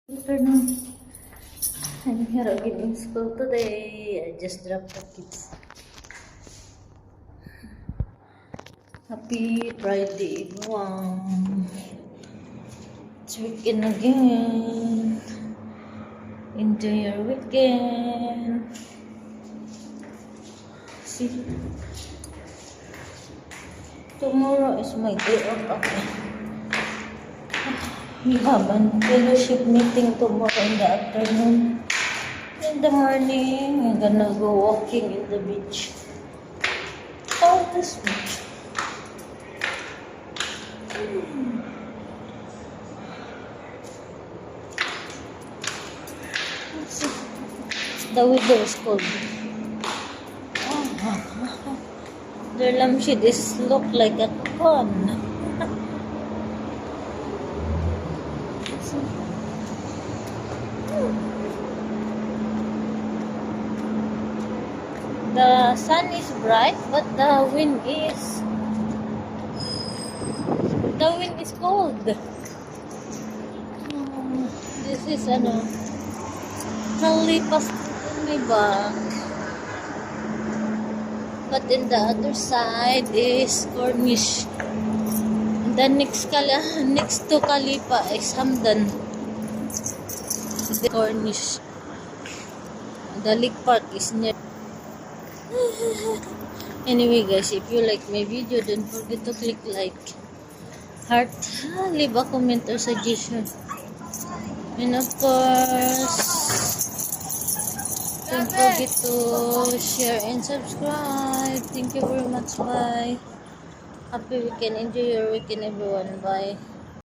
Good afternoon. I'm here again in school today. I just dropped the kids. Happy Friday, everyone. It's weekend again. Enjoy your weekend. See, tomorrow is my day off. Okay. We have a fellowship meeting tomorrow in the afternoon. In the morning, we're gonna go walking in the beach. Oh, this beach. The weather is cold. Their lampshade is look like a cone. The sun is bright, but the wind is cold. This is Kalipas in my back. But in the other side is Cornish. The next to Kalipa is Hamdan. The Cornish. The lake park is near. Anyway guys, if you like my video, don't forget to click like, heart, leave a comment or suggestion, and of course don't forget to share and subscribe. Thank you very much. Bye. Happy weekend. Enjoy your weekend, everyone. Bye.